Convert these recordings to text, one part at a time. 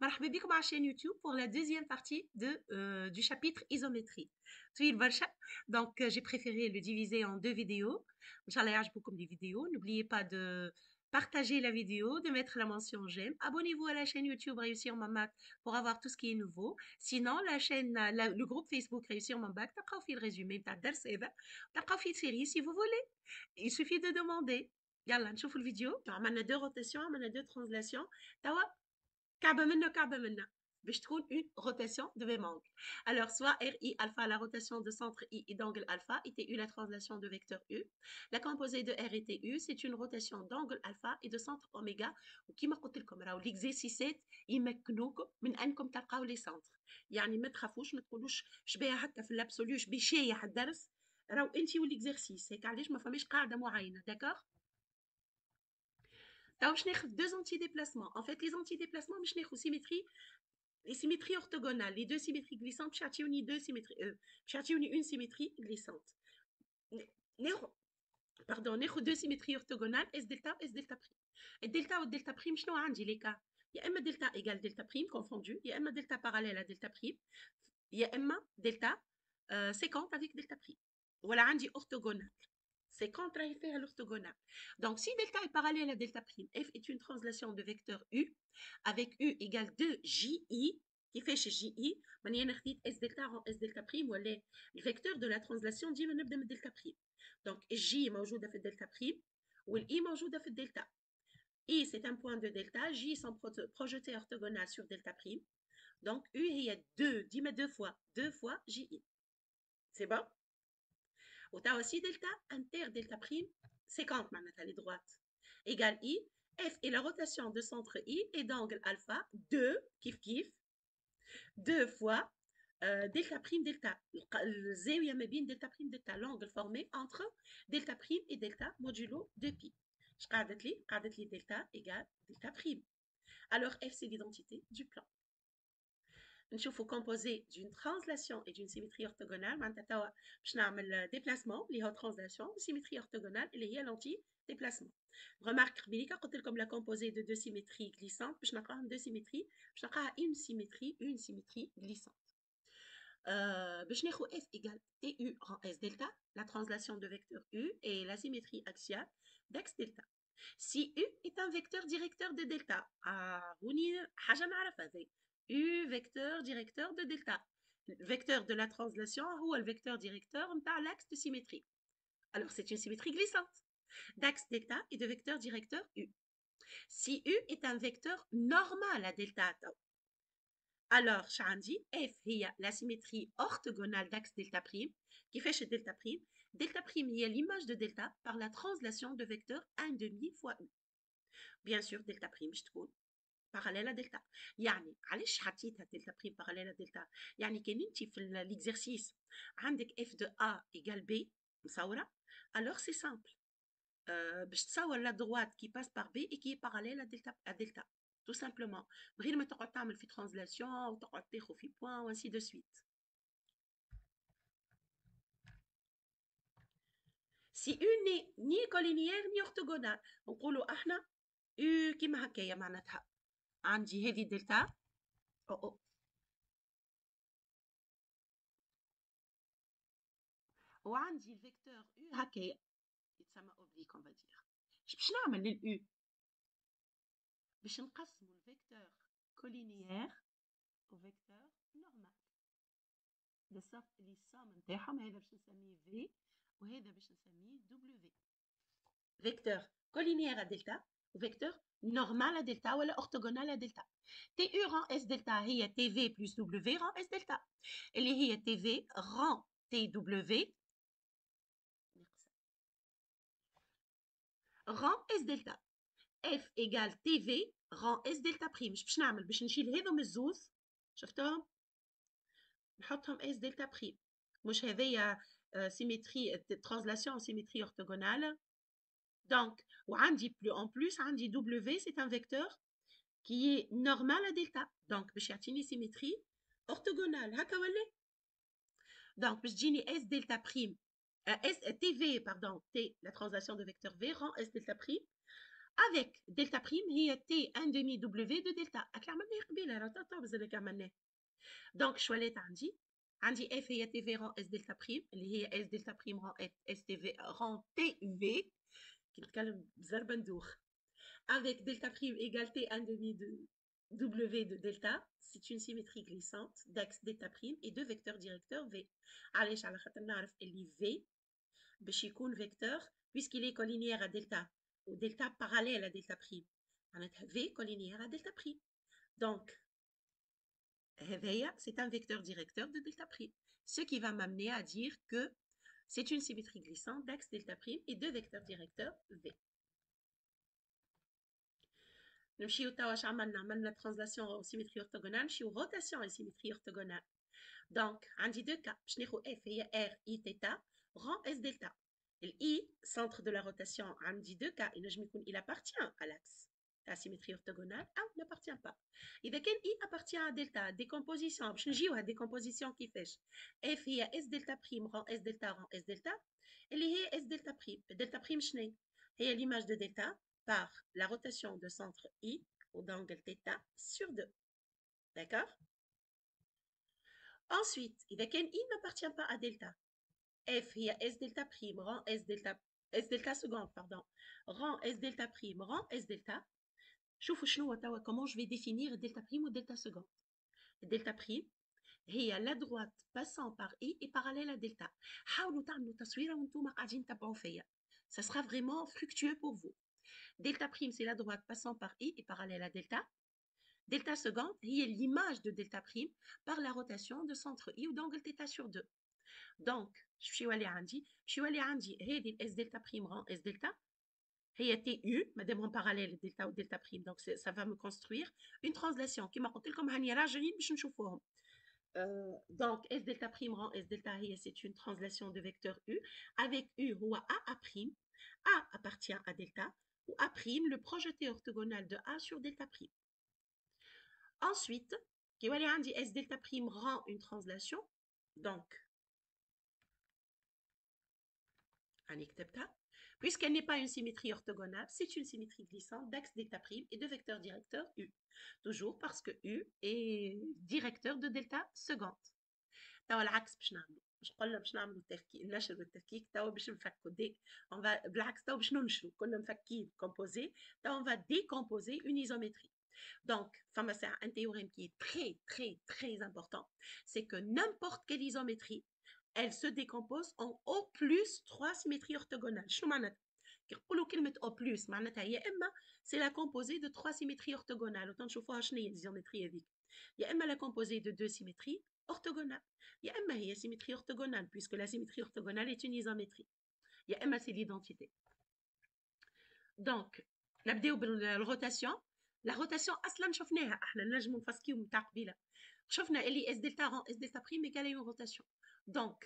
مرحبا بكم على chaîne YouTube pour la deuxième partie du chapitre isométrie. طويل برشا. Donc j'ai préféré le diviser en deux vidéos. Inch'Allah يعجبوكم les vidéos. N'oubliez pas de partager la vidéo, de mettre la mention j'aime. Abonnez-vous à la chaîne YouTube Réussir mon bac pour avoir tout ce qui est nouveau. Sinon le groupe Facebook Réussir mon bac, تلقاو فيه le résumé تاع الدرس هذا. تلقاو فيه série si vous voulez. Il suffit de demander. يلا نشوفوا الفيديو. عملنا deux rotations, عملنا deux translations. توا كعبة منا وكعبة منا باش تكون une rotation de même angle. Alors, soit RI alpha, la rotation de centre I et d'angle alpha, et TU, la translation de vecteur U. La composée de R et TU, c'est une rotation d'angle alpha et de centre oméga. وكيما قلت لكم راهو l'exercice يمكنوكم من انكم تلقاو لي سنتر. يعني ما تخافوش، ما تقولوش شبيه هكا في الابسوليو شبيه شايح الدرس. راهو انت والاكزرسيس هيك، علاش ما فماش قاعده معينه. داكوغ. Alors, je n'ai deux antidéplacements. En fait, les antidéplacements, je n'ai symétrie, les symétries orthogonales, les deux symétries glissantes, je deux symétries, une symétrie glissante. Pardon, on deux symétries orthogonales, S delta, S delta prime. Et delta ou delta prime, je n'ai pas les cas. Il y a M delta égale delta prime, confondu. Il y a M delta parallèle à delta prime. Il y a M delta séquente avec delta prime. Voilà, on dit orthogonal. C'est contraire à l'orthogonale. Donc, si delta est parallèle à delta prime, f est une translation de vecteur u, avec u égale 2ji, qui fait chez ji, s delta rend s delta prime, ou le vecteur de la translation dit delta prime. Donc, j est موجودة في delta prime, ou i موجودة في delta. I, c'est un point de delta, j sont projetés orthogonales sur delta prime. Donc, u, il y a 2, dis-moi 2 fois ji. C'est bon? Ou tu as aussi delta inter delta prime séquente معناتها les droites égale i. F est la rotation de centre i et d'angle alpha 2 kif kif 2 fois delta prime delta الزاوية ما بين delta prime delta l'angle formé entre delta prime et delta modulo 2pi. Je قعدت لي delta égale delta prime. Alors F c'est l'identité du plan. نشوفوا composé d'une translation et d'une symétrie orthogonale. معناتها توا باش نعمل déplacement اللي هو translation symétrie orthogonale اللي هي l'anti-déplacement. Remarque قبيليكا قلت لكم la composée de deux symétries glissantes باش نلقاهم deux symétries باش نلقاها une symétrie glissante. باش ناخذ F égale TU rend S delta, la translation de vecteur U et la symétrie axiale d'axe delta. Si U est un vecteur directeur de delta, هوني حاجة نعرفها زي U vecteur directeur de delta. Le vecteur de la translation ou le vecteur directeur par l'axe de symétrie. Alors c'est une symétrie glissante d'axe delta et de vecteur directeur U. Si U est un vecteur normal à delta, alors Chandi F est la symétrie orthogonale d'axe delta prime qui fait chez delta prime. Delta prime est l'image de delta par la translation de vecteur 1,5 fois U. Bien sûr, delta prime, je trouve. parallèle à delta. يعني علاش حطيتها delta prime parallèle à delta؟ يعني كان انت في l'exercice عندك f de a égale b مصورة، alors c'est simple. باش تصور la droite qui passe par b et qui est parallèle à delta tout simplement. غير ما تقعد تعمل في translation وتقعد تاخذ في point و ainsi de suite. Si U n'est ni collinéaire ni orthogonale نقولوا احنا U كيما هكايا معناتها عندي هذه دلتا وعندي الفيكتور U هكايا يتسمى اوبليك اون فادير. باش نعمل للU باش نقسموا الفيكتور كولينيير وفيكتور نورمال بالصف اللي السام نتاعهم هذا باش نسميه في وهذا باش نسميه دبليو. فيكتور كولينيير ا دلتا وفيكتور نورمال ا دلتا ولا اورتوغونال ا دلتا. تي يو ران اس دلتا هي تي في بلس دبليو ران اس دلتا اللي هي تي في ران تي دبليو ران اس دلتا. اف ايجال تي في ران اس دلتا بريم. باش نعمل باش نشيل هذوم الزوز شفتهم نحطهم اس دلتا بريم. مش هذيا سيمتري ترانسلاسيون سيمتري orthogonale. Donc وعندي plus en plus عندي W c'est un vecteur qui est normal à delta. Donc باش يعطيني symétrie orthogonale هكا ولا. Donc باش تجيني s delta prime s tv pardon t la translation de vecteur v rend s delta prime avec delta prime هي t 1 demi w de delta. هكا عملناها قبيله لا راه تو مازال عملناه. دونك شواليت عندي اف هي تي في رون اس دلتا بريم اللي هي اس دلتا بريم رون اس تي في رون تي في كي نتكلم بزربندوخ avec delta prime égale t 1 demi de W de delta, c'est une symétrie glissante d'axe delta prime et deux vecteurs directeurs V. علاش على خاطر نعرف اللي V باش يكون vecteur puisqu'il est collinéaire à delta ou delta parallèle à delta prime. معناتها V collinéaire à delta prime. Donc هذايا c'est un vecteur directeur de delta prime. Ce qui va m'amener à dire que c'est une symétrie glissante d'axe delta prime et deux vecteurs directeurs V. نمشيو توا واش عملنا ترانزلاسيون او سيمتري اورتوغونال نمشيو روتاسيون اي سيمتري اورتوغونال دونك عندي دو كا باش ناخذ اف هي ار اي تيتا رون اس دلتا الاي سنتر دو لا روتاسيون عندي دو كا ينجم يكون il appartient à l'axe la symétrie orthogonale او n'appartient pas اذا كان اي appartient à delta décomposition باش نجيو هاد décomposition كيفاش اف هي اس دلتا بريم رون اس دلتا رون اس دلتا اللي هي اس دلتا بريم دلتا بريم شنو هي l'image de delta par la rotation de centre I ou d'angle θ sur 2. D'accord? Ensuite, إذا كان I n'appartient pas à delta, F هي S delta prime rend S delta seconde, pardon, rend S delta prime rend S delta. شوفوا شنو توا comment je vais définir delta prime ou delta seconde. Delta prime هي la droite passant par I et parallèle à delta. حاولوا تعملوا تصويرة وانتم قاعدين تتبعوا فيا. Ça sera vraiment fructueux pour vous. Delta prime, c'est la droite passant par I et parallèle à delta. Delta seconde, est l'image de delta prime par la rotation de centre I ou d'angle θ sur 2. Donc, je suis allé عندي هذه S delta prime rend S delta هي TU, madame en parallèle delta ou delta prime. Donc, ça va me construire une translation qui m'a قلت لكم هاني راجعين باش نشوفوهم. Donc, S delta prime rend S delta c'est une translation de vecteur U avec U ou A prime. A appartient à delta ou A prime, le projeté orthogonal de A sur delta prime. Ensuite, S delta prime rend une translation. Donc, puisqu'elle n'est pas une symétrie orthogonale, c'est une symétrie glissante d'axe delta prime et de vecteur directeur U. Toujours parce que U est directeur de delta seconde. توا العكس باش نعملو باش نقول باش نعملو النشر والتفكيك توا باش نفكو on va بالعكس توا باش ننشرو كنا مفكين composé توا on va décomposer une isométrie. Donc, c'est un théorème qui est très, très, très important. C'est que n'importe quelle isométrie, elle se décompose en O plus 3 symétries orthogonales. C'est la composée de 3 symétries orthogonales. Autant de fois, l'isométrie. Il y a la composée de 2 symétries orthogonales. Il y a une symétrie orthogonale, puisque la symétrie orthogonale est une isométrie. Il y a c'est l'identité. Donc, la rotation. La rotation اصلا شفناها احنا نجموا نفسكيو نتاع قبيله شفنا اللي اس دلتا رون اس دلتا بريم égale une rotation. Donc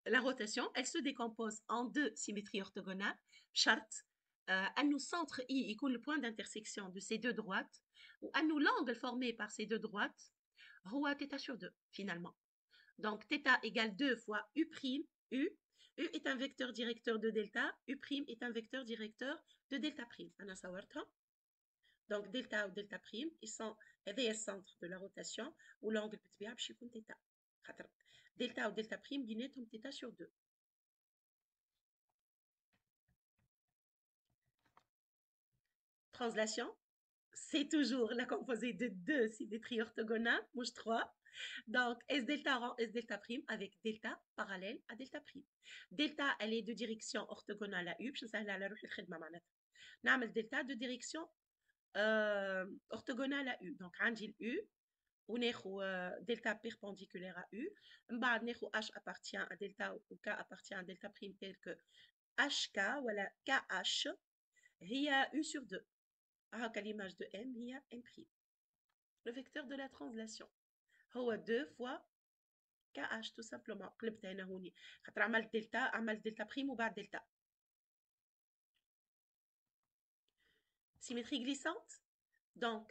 la rotation elle se décompose en deux symétries orthogonales بشرط انه centre I يكون le point d'intersection de ces deux droites ou انه l'angle formé par ces deux droites هو θ sur 2 finalement. Donc θ égale 2 fois U prime U. U est un vecteur directeur de delta, U prime est un vecteur directeur de delta prime. انا صورتها. Donc, delta ou delta prime, ils sont le centre de la rotation où l'angle بتبيع باش يكون θ. Delta ou delta prime, بيناتهم θ sur 2. Translation, c'est toujours la composée de deux symétries orthogonales, mouche 3. Donc, S delta rend S delta prime avec delta parallèle à delta prime. Delta, elle est de direction orthogonale à U. باش نسهل على روحي الخدمة معناتها. نعمل delta de direction orthogonale à U. Donc, عندي U, وناخو delta perpendiculaire à U. من بعد ناخو H appartient à delta ou K appartient à delta prime tel que HK ولا KH هي U sur 2. هكا l'image de M هي M prime. Le vecteur de la translation هو 2 fois KH tout simplement. قلبتها هنا هوني خاطر عملت دلتا بريم وبعد دلتا. Symétrie glissante. Donc,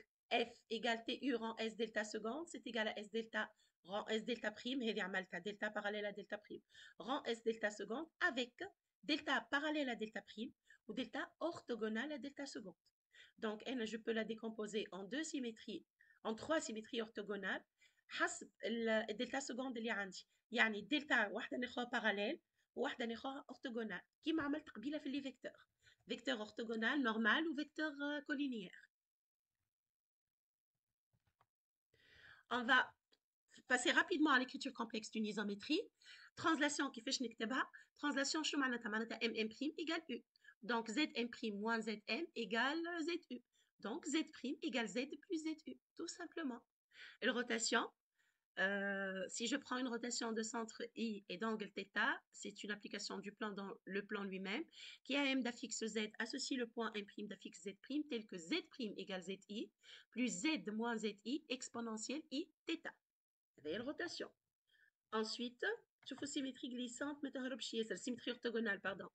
F égale TU rend S delta seconde, c'est égal à S delta rend S delta prime, هذه عملتها delta parallèle à delta prime, rend S delta seconde avec delta parallèle à delta prime ou delta orthogonale à delta seconde. Donc, je peux la décomposer en deux symétries en 3 symétries orthogonales حسب الدلتا سكوند اللي عندي. يعني الدلتا واحدة ناخدها باراليل وواحدة ناخدها orthogonale كيما عملت قبيلة في لي فيكتور. فيكتور orthogonal normal وفيكتور collinéaire. On va passer rapidement à l'écriture complexe d'une isométrie. Translation كيفاش نكتبها؟ translation شو معناتها؟ معناتها mm' égale u. Donc zm' moins zm égale zu. Donc z' égale z plus zu, tout simplement. Et la rotation, si je prends une rotation de centre I et d'angle θ, c'est une application du plan dans le plan lui-même, qui a m d'affixe z associe le point m' d'affixe z' tel que z' égale zi plus z moins zi exponentielle I θ. C'est la rotation. Ensuite, je fais symétrie glissante, symétrie orthogonale, pardon.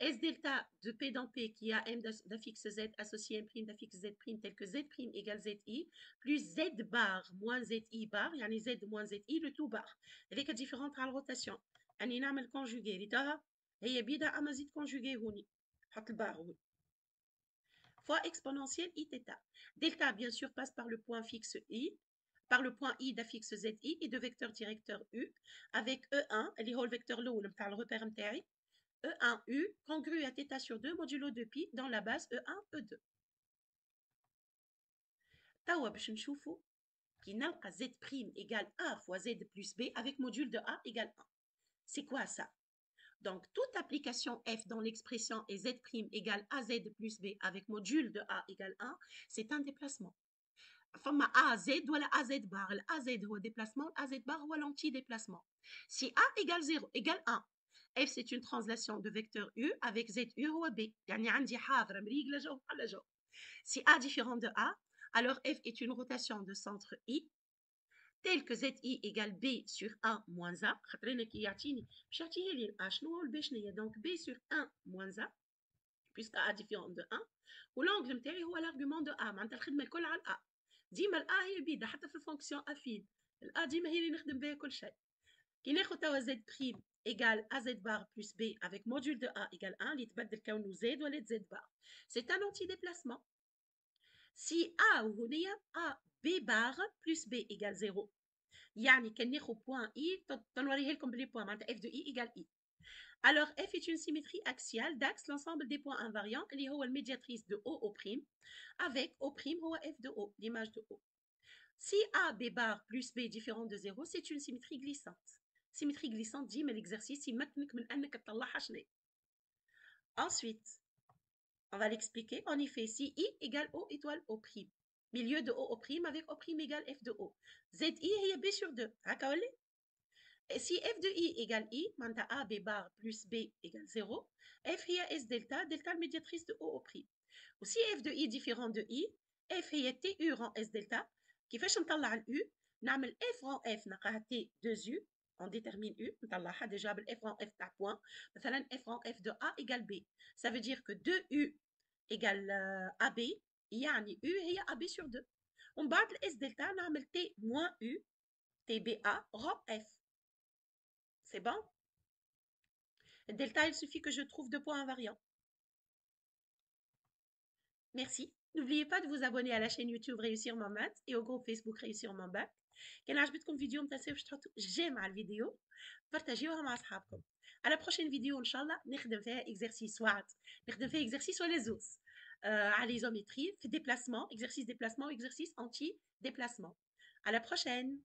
S delta de P dans P qui a M d'affixe Z associé M' d'affixe Z' tel que Z' égale ZI plus Z bar moins ZI bar, يعني Z moins ZI le tout bar. avec différentes rotations. يعني نعمل conjugué لتاها هي بيدا أما زيد conjugué هوني حط البار هوني. Fois exponentielle I θ. Delta, bien sûr, passe par le point fixe I, par le point I d'affixe ZI et de vecteur directeur U, avec E1, اللي هو الفecteur الأول نتاع الريبير نتاعي, E1U congru à θ sur 2 modulo 2pi dans la base E1, E2. توا باش نشوفوا كي نلقى Z' égale A fois Z plus B avec module de A égale 1. C'est quoi ça? Donc, toute application F dans l'expression est Z' égale AZ plus B avec module de A égale 1, c'est un déplacement. فما AZ ولا AZ bar. AZ هو déplacement, AZ bar هو l'anti-déplacement. Si A égale 0 égale 1, F c'est une translation de vecteur U avec ZU هو B. يعني عندي حاضرة مريقلة جو على جو. Si A différent de A, alors F est une rotation de centre I telle que ZI égale B sur 1 moins A. خاطرنا كي يعطيني باش يعطيه لي A شنو هو الB شنو هي؟ donc B sur 1 moins A puisque A différent de 1 والانجل نتاعي هو l'argument de A معناتها الخدمة الكل على A. ديما الA هي البيدا حتى في الفونكسيون افين الA ديما هي اللي نخدم بها كل شيء. كي ناخذ توا Z' égale AZ bar plus B avec module de A égale 1 اللي يتبدل كونه Z ولات Z bar. C'est un anti-déplacement. Si A وهنيا A B bar plus B égale 0 يعني كان ناخذ point I تنوريه لكم بلي point معناتها F de I égale I. Alors F est une symétrie axiale d'axe l'ensemble des points invariants اللي هو الميدياتريس de O O' avec O' هو F de O, l'image de O. Si A B bar plus B différent de 0, c'est une symétrie glissante. Symétrie glissante dit mais l'exercice يمكنك من انك تطلعها شنو. Ensuite, on va l'expliquer. En effet, si I égale O étoile O', milieu de O O' avec O' égale F de O. ZI هي B sur 2. هكا ولا؟ Si F de I égale I, معناتها A B bar plus B égale 0, F هي S delta, delta الميدياتريس de O O'. و si F de I différent de I, F هي T U rang S delta. كيفاش نطلع ال U؟ نعمل F rang F نلقاها T 2 U. On détermine U, نطلعها déjà بال F rang F تاع point. مثلا F rang F de A égale B. Ça veut dire que 2U égale AB, يعني U هي AB sur 2. ومن بعد ال S delta نعمل T moins U, TBA rang F. C'est bon? Le delta, il suffit que je trouve 2 points invariants. Merci. N'oubliez pas de vous abonner à la chaîne YouTube Réussir mon maths et au groupe Facebook Réussir mon bac. كان عجبتكم فيديو ما تنساوش تحطوا جيم على الفيديو بارتاجيوها مع اصحابكم. على بروشين فيديو ان شاء الله نخدم فيها اكزرسيس واحد نخدم فيها اكزرسيس ولا زوز على ليزوميتري في ديبلاسمون اكزرسيس ديبلاسمون واكزرسيس انتي ديبلاسمون. على بروشين.